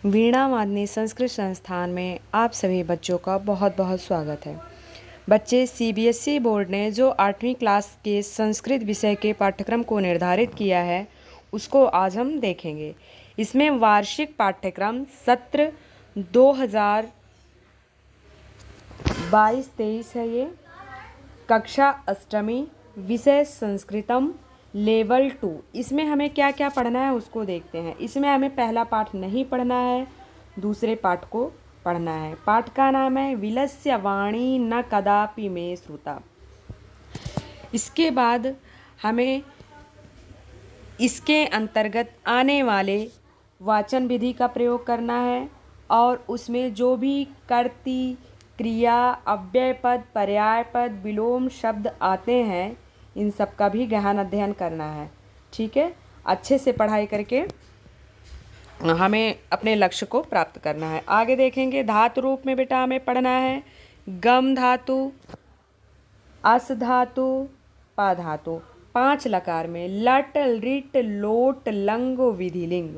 वीणा वादनी संस्कृत संस्थान में आप सभी बच्चों का बहुत बहुत स्वागत है। बच्चे, सीबीएसई बोर्ड ने जो 8वीं क्लास के संस्कृत विषय के पाठ्यक्रम को निर्धारित किया है उसको आज हम देखेंगे। इसमें वार्षिक पाठ्यक्रम सत्र 2022-23 है। ये कक्षा अष्टमी, विषय संस्कृतम, लेवल 2। इसमें हमें क्या क्या पढ़ना है उसको देखते हैं। इसमें हमें पहला पाठ नहीं पढ़ना है, दूसरे पाठ को पढ़ना है। पाठ का नाम है विलस्य वाणी न कदापि मे श्रुता। इसके बाद हमें इसके अंतर्गत आने वाले वाचन विधि का प्रयोग करना है और उसमें जो भी कर्ती, क्रिया, अव्यय पद, पर्याय पद, विलोम शब्द आते हैं इन सब का भी गहन अध्ययन करना है। ठीक है, अच्छे से पढ़ाई करके हमें अपने लक्ष्य को प्राप्त करना है। आगे देखेंगे। धातु रूप में बेटा हमें पढ़ना है गम धातु, अस धातु, पा धातु। 5 लकार में लट, लिट, लोट, लंग, विधिलिंग।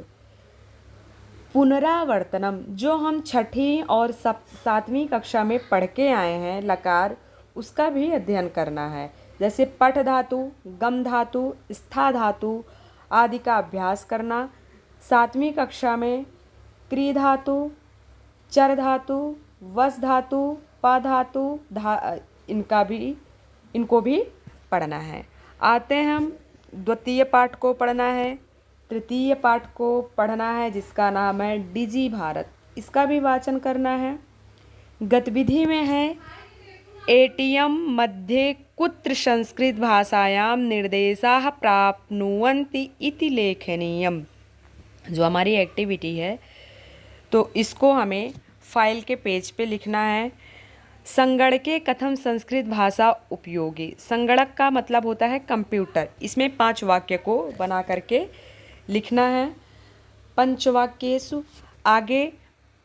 पुनरावर्तनम जो हम छठी और 7वीं कक्षा में पढ़ के आए हैं लकार, उसका भी अध्ययन करना है। जैसे पठ धातु, गम धातु, स्था धातु आदि का अभ्यास करना। 7वीं कक्षा में क्री धातु, चर धातु, वस धातु, प धातु इनको भी पढ़ना है। आते हैं हम द्वितीय पाठ को पढ़ना है। तृतीय पाठ को पढ़ना है जिसका नाम है डिजी भारत। इसका भी वाचन करना है। गतिविधि में है एटीएम मध्ये कुत्र संस्कृत भाषायां निर्देशाः प्राप्नुवन्ति इति लेखनीयम। जो हमारी एक्टिविटी है तो इसको हमें फाइल के पेज पे लिखना है। संगणके कथम संस्कृत भाषा उपयोगी। संगणक का मतलब होता है कंप्यूटर। इसमें 5 वाक्य को बना करके लिखना है। पंचवाक्येषु आगे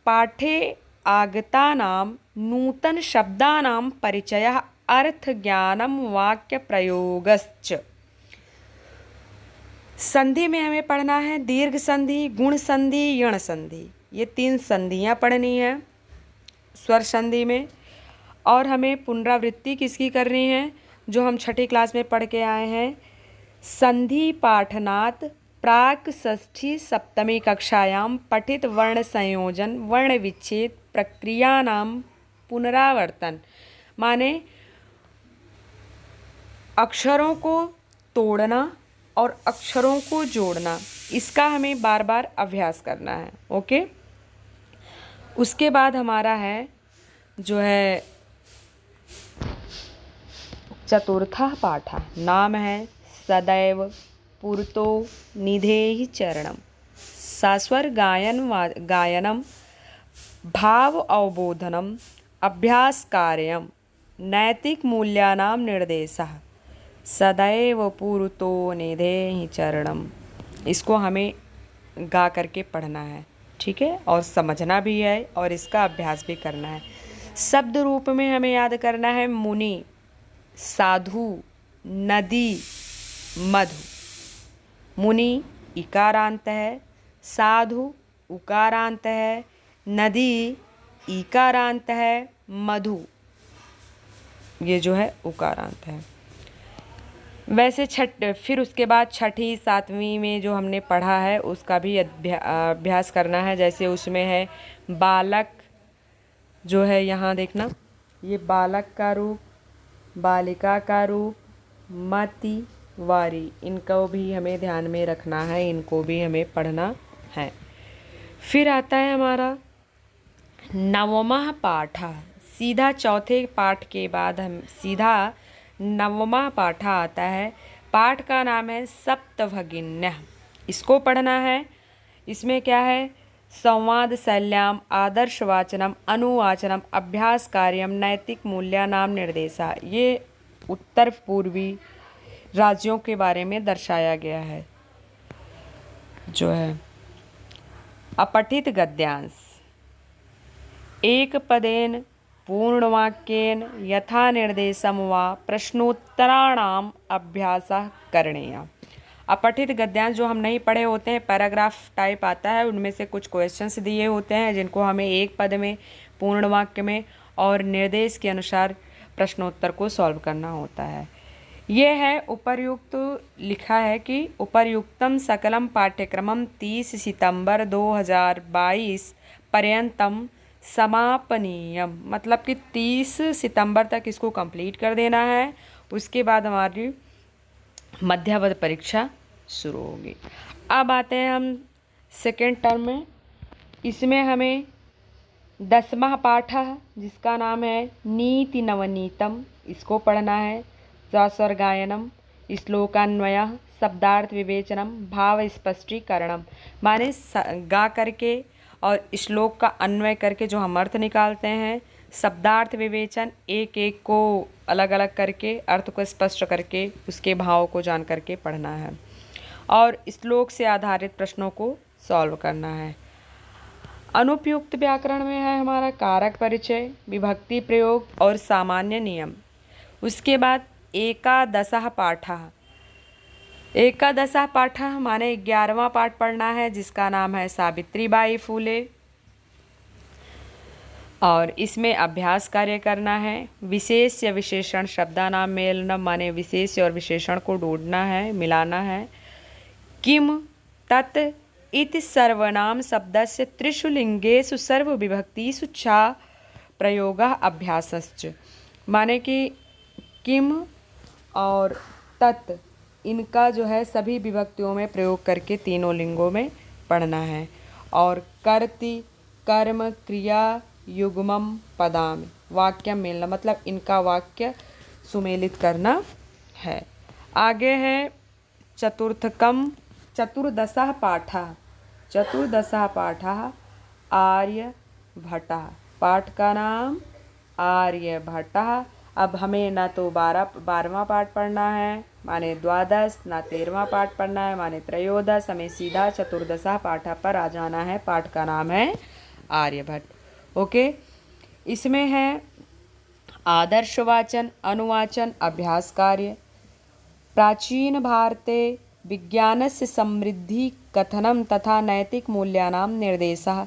पाठे आगतानां नूतन शब्दानां परिचयः, अर्थ ज्ञानम, वाक्य प्रयोगश्च। संधि में हमें पढ़ना है दीर्घ संधि, गुण संधि, यण संधि। ये 3 संधियाँ पढ़नी है स्वर संधि में। और हमें पुनरावृत्ति किसकी करनी है, जो हम छठी क्लास में पढ़ के आए हैं। संधि पाठनात् प्राक षष्ठी सप्तमी कक्षायां पठित वर्ण संयोजन, वर्ण विच्छेद प्रक्रियानां पुनरावर्तन। माने अक्षरों को तोड़ना और अक्षरों को जोड़ना, इसका हमें बार बार अभ्यास करना है। ओके। उसके बाद हमारा है जो है चतुर्था पाठ, नाम है सदैव पुरतो निधेहि चरणम। सास्वर गायनम, भाव अवबोधनम, अभ्यास कार्यम, नैतिक मूल्यानां निर्देशः, सदैव पुरतो निधेहि चरणम। इसको हमें गा करके पढ़ना है। ठीक है, और समझना भी है और इसका अभ्यास भी करना है। शब्द रूप में हमें याद करना है मुनि, साधु, नदी, मधु। मुनि इकारांत है, साधु उकारांत है, नदी इकारांत है, मधु ये जो है उकारांत है। वैसे फिर उसके बाद छठी 7वीं में जो हमने पढ़ा है उसका भी अभ्यास करना है। जैसे उसमें है बालक, जो है यहाँ देखना, ये बालक का रूप, बालिका का रूप, मति, वारी, इनको भी हमें ध्यान में रखना है, इनको भी हमें पढ़ना है। फिर आता है हमारा 9वां पाठ। सीधा चौथे पाठ के बाद हम सीधा 9वां पाठ आता है। पाठ का नाम है सप्तभगिन्यः। इसको पढ़ना है। इसमें क्या है, संवाद शैल्याम, आदर्श वाचनम, अनुवाचनम, अभ्यास कार्यम, नैतिक मूल्यानां निर्देशा। ये उत्तर पूर्वी राज्यों के बारे में दर्शाया गया है। जो है अपठित गद्यांश, एक पदेन पूर्णवाक्येन यथा निर्देशम वा प्रश्नोत्तराणाम अभ्यासः करणीयः। अपठित गद्यांश जो हम नहीं पढ़े होते हैं, पैराग्राफ टाइप आता है, उनमें से कुछ क्वेश्चंस दिए होते हैं जिनको हमें एक पद में, पूर्ण वाक्य में और निर्देश के अनुसार प्रश्नोत्तर को सॉल्व करना होता है। ये है उपर्युक्त, लिखा है कि उपर्युक्तम सकलम पाठ्यक्रमम 30 सितंबर 2022 पर्यंतम समापनीयम, मतलब कि 30 सितंबर तक इसको कंप्लीट कर देना है। उसके बाद हमारी मध्यावधि परीक्षा शुरू होगी। अब आते हैं हम सेकेंड टर्म में। इसमें हमें 10वां पाठ है जिसका नाम है नीति नवनीतम, इसको पढ़ना है। सास्वर गायनम, श्लोकान्वयः, शब्दार्थ विवेचनम, भाव स्पष्टीकरणम, माने गा करके और श्लोक का अन्वय करके जो हम अर्थ निकालते हैं, शब्दार्थ विवेचन, एक एक को अलग अलग करके अर्थ को स्पष्ट करके उसके भाव को जान करके पढ़ना है, और श्लोक से आधारित प्रश्नों को सॉल्व करना है। अनुपयुक्त व्याकरण में है हमारा कारक परिचय, विभक्ति प्रयोग और सामान्य नियम। उसके बाद एकादशः पाठः, एकादशः पाठः माने 11वां पाठ पढ़ना है जिसका नाम है सावित्रीबाई फूले, और इसमें अभ्यास कार्य करना है। विशेष या विशेषण शब्दानाम मेलनम, माने विशेष और विशेषण को ढूंढना है, मिलाना है। किम तत् इति सर्वनाम शब्दस्य त्रिषु लिंगेषु सर्वविभक्तिषु च प्रयोगः अभ्यासश्च, माने कि किम और तत् इनका जो है सभी विभक्तियों में प्रयोग करके तीनों लिंगों में पढ़ना है। और कर्ति, कर्म, क्रिया, युग्मम, पदाम, वाक्य मिलना, मतलब इनका वाक्य सुमेलित करना है। आगे है चतुर्दशः पाठः, चतुर्दशः पाठः आर्यभट्टः, पाठ का नाम आर्यभट्टः। अब हमें ना तो 12वां पाठ पढ़ना है माने द्वादश, ना 13वां पाठ पढ़ना है माने त्रयोदश, हमें सीधा चतुर्दशः पाठ पर आ जाना है। पाठ का नाम है आर्यभट्ट। ओके, इसमें है आदर्शवाचन, अनुवाचन, अभ्यास कार्य। प्राचीन भारते विज्ञानस्य समृद्धि कथनम तथा नैतिक मूल्यानां निर्देशः,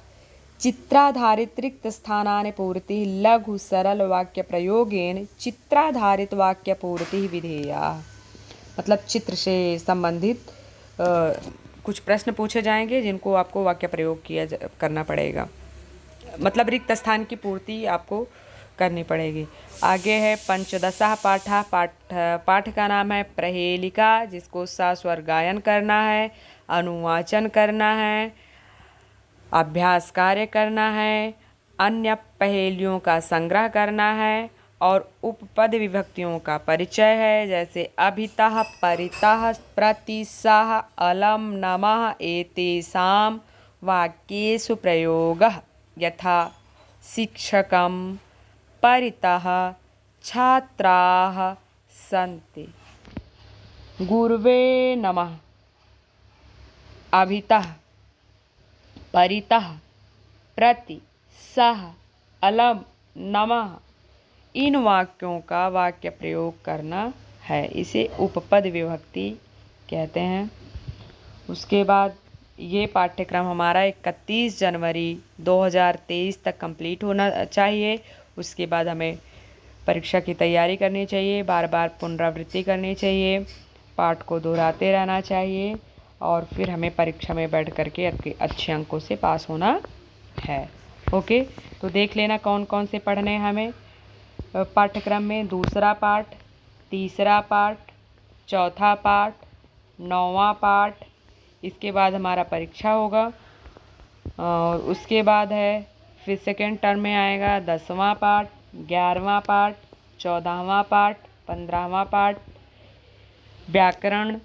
चित्राधारित रिक्त स्थानानि पूर्ति, लघु सरल वाक्य प्रयोगेन चित्राधारित वाक्य पूर्ति विधेया, मतलब चित्र से संबंधित कुछ प्रश्न पूछे जाएंगे जिनको आपको वाक्य प्रयोग करना पड़ेगा, मतलब रिक्त स्थान की पूर्ति आपको करनी पड़ेगी। आगे है पंचदशः पाठः, पाठ का नाम है प्रहेलिका, जिसको सास्वर गायन करना है, अनुवाचन करना है, अभ्यास कार्य करना है, अन्य पहेलियों का संग्रह करना है, और उपपद विभक्तियों का परिचय है, जैसे अभितः, परितः, प्रतिशः, अलम, नमः एतेषां वाक्येषु प्रयोगः यथा शिक्षकं परितः छात्राः सन्ति। गुरुवे नमः, अभितः, परितः, प्रति, सह, अलम, नमः, इन वाक्यों का वाक्य प्रयोग करना है, इसे उपपद विभक्ति कहते हैं। उसके बाद ये पाठ्यक्रम हमारा 31 जनवरी 2023 तक कंप्लीट होना चाहिए। उसके बाद हमें परीक्षा की तैयारी करनी चाहिए, बार बार पुनरावृत्ति करनी चाहिए, पाठ को दोहराते रहना चाहिए, और फिर हमें परीक्षा में बैठ करके अच्छे अंकों से पास होना है। ओके, तो देख लेना कौन कौन से पढ़ने हैं हमें पाठ्यक्रम में। दूसरा पाठ, तीसरा पाठ, चौथा पाठ, 9वां पाठ, इसके बाद हमारा परीक्षा होगा, और उसके बाद है फिर सेकेंड टर्म में आएगा 10वां पाठ, 11वां पाठ, 14वां पाठ, 15वां पाठ। व्याकरण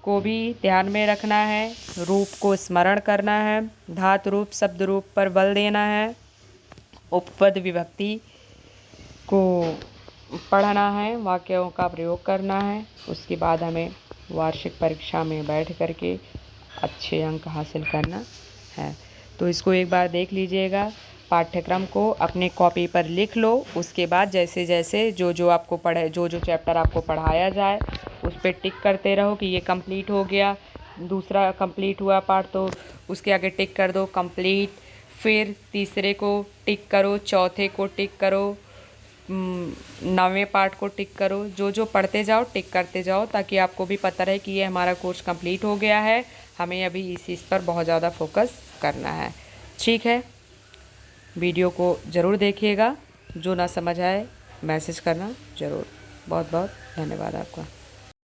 को भी ध्यान में रखना है, रूप को स्मरण करना है, धातु रूप शब्द रूप पर बल देना है, उपपद विभक्ति को पढ़ना है, वाक्यों का प्रयोग करना है। उसके बाद हमें वार्षिक परीक्षा में बैठ करके अच्छे अंक हासिल करना है। तो इसको एक बार देख लीजिएगा, पाठ्यक्रम को अपने कॉपी पर लिख लो। उसके बाद जैसे जैसे जो जो चैप्टर आपको पढ़ाया जाए उस पर टिक करते रहो कि ये कंप्लीट हो गया। दूसरा कंप्लीट हुआ पार्ट तो उसके आगे टिक कर दो कंप्लीट। फिर तीसरे को टिक करो, चौथे को टिक करो, 9वें पार्ट को टिक करो। जो जो पढ़ते जाओ टिक करते जाओ ताकि आपको भी पता रहे कि ये हमारा कोर्स कंप्लीट हो गया है। हमें अभी इस चीज़ पर बहुत ज़्यादा फोकस करना है। ठीक है, वीडियो को ज़रूर देखिएगा। जो ना समझ आए मैसेज करना ज़रूर। बहुत बहुत धन्यवाद आपका।